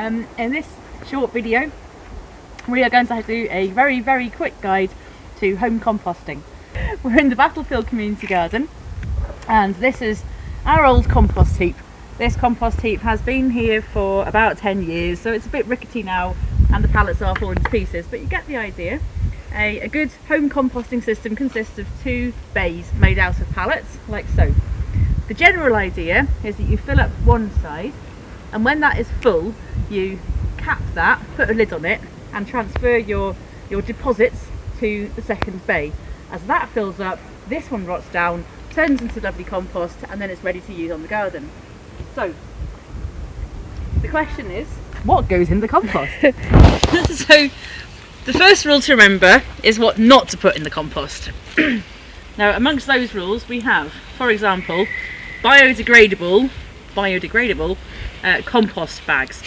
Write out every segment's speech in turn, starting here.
In this short video we are going to do a very quick guide to home composting. We're in the Battlefield Community Garden and this is our old compost heap. This compost heap has been here for about 10 years, so it's a bit rickety now and the pallets are falling to pieces, but you get the idea. A good home composting system consists of 2 bays made out of pallets, like so. The general idea is that you fill up one side, and when that is full you cap that, put a lid on it and transfer your deposits to the second bay. As that fills up, this one rots down, turns into lovely compost, and then it's ready to use on the garden. So the question is, what goes in the compost? So the first rule to remember is what not to put in the compost. Now amongst those rules we have, for example, biodegradable compost bags.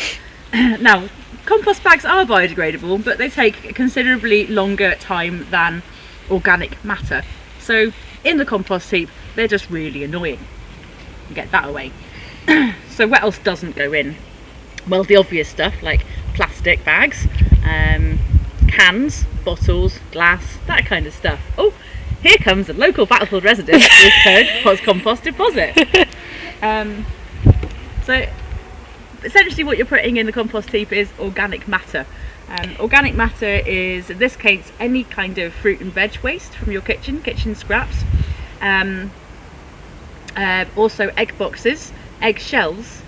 Now compost bags are biodegradable, but they take a considerably longer time than organic matter. So in the compost heap they're just really annoying. Get that away. So what else doesn't go in? Well, the obvious stuff like plastic bags, cans, bottles, glass, that kind of stuff. Oh, here comes a local Battlefield resident with her compost deposit. So essentially what you're putting in the compost heap is organic matter. Organic matter is, in this case, any kind of fruit and veg waste from your kitchen scraps. Also egg boxes, egg shells,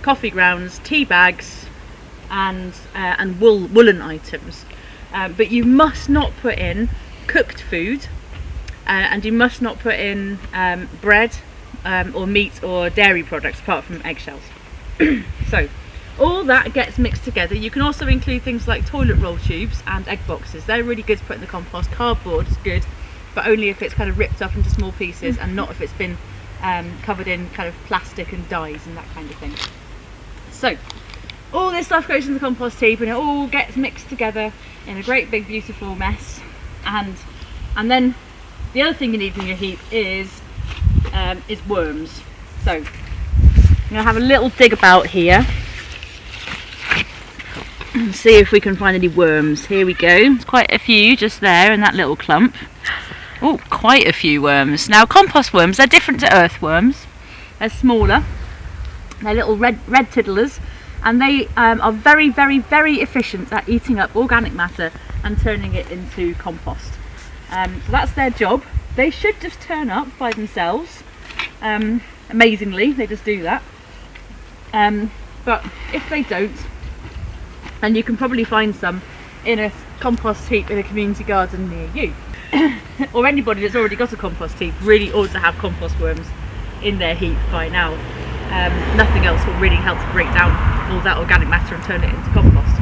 coffee grounds, tea bags, and woolen items. But you must not put in cooked food, and you must not put in bread or meat or dairy products apart from eggshells. So all that gets mixed together. You can also include things like toilet roll tubes and egg boxes. They're really good to put in the compost. Cardboard is good, but only if it's kind of ripped up into small pieces and not if it's been covered in kind of plastic and dyes and that kind of thing. So all this stuff goes in the compost heap and it all gets mixed together in a great big beautiful mess, and then the other thing you need in your heap is worms. So I'm going to have a little dig about here and see if we can find any worms. Here we go. There's quite a few just there in that little clump. Oh, quite a few worms. Now compost worms, they're different to earthworms. They're smaller. They're little red tiddlers, and they are very efficient at eating up organic matter and turning it into compost. So that's their job. They should just turn up by themselves. Amazingly, they just do that. But if they don't, then you can probably find some in a compost heap in a community garden near you. Or anybody that's already got a compost heap really ought to have compost worms in their heap by now. Nothing else will really help to break down all that organic matter and turn it into compost.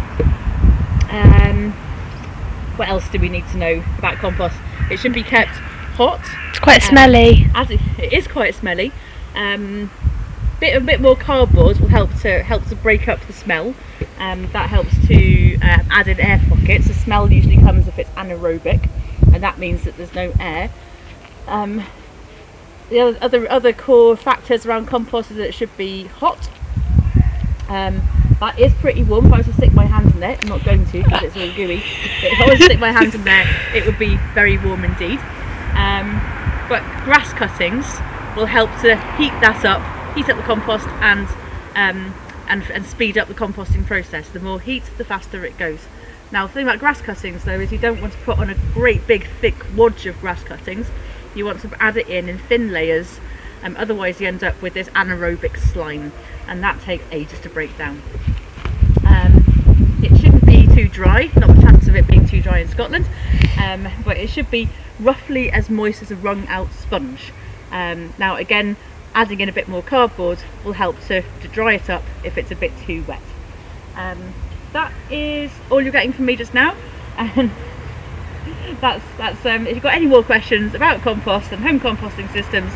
What else do we need to know about compost? It should be kept hot. It's quite smelly. As it is quite smelly. A bit more cardboard will help to break up the smell. That helps to add in air pockets. The smell usually comes if it's anaerobic, and that means that there's no air. The other core factors around compost is that it should be hot. That is pretty warm. If I was to stick my hand in there, I'm not going to because it's all gooey, but if I was to stick my hand in there it would be very warm indeed. But grass cuttings will help to heat up the compost and speed up the composting process. The more heat, the faster it goes. Now the thing about grass cuttings though is you don't want to put on a great big thick wodge of grass cuttings. You want to add it in thin layers, otherwise you end up with this anaerobic slime, and that takes ages to break down. It shouldn't be too dry, not the chance of it being too dry in Scotland, but it should be roughly as moist as a wrung out sponge. Now again, adding in a bit more cardboard will help to dry it up if it's a bit too wet. That is all you're getting from me just now. That's if you've got any more questions about compost and home composting systems,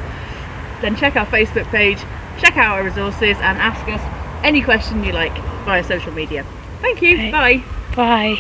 then check our Facebook page, check out our resources and ask us any question you like via social media. Thank you. Okay. Bye. Bye.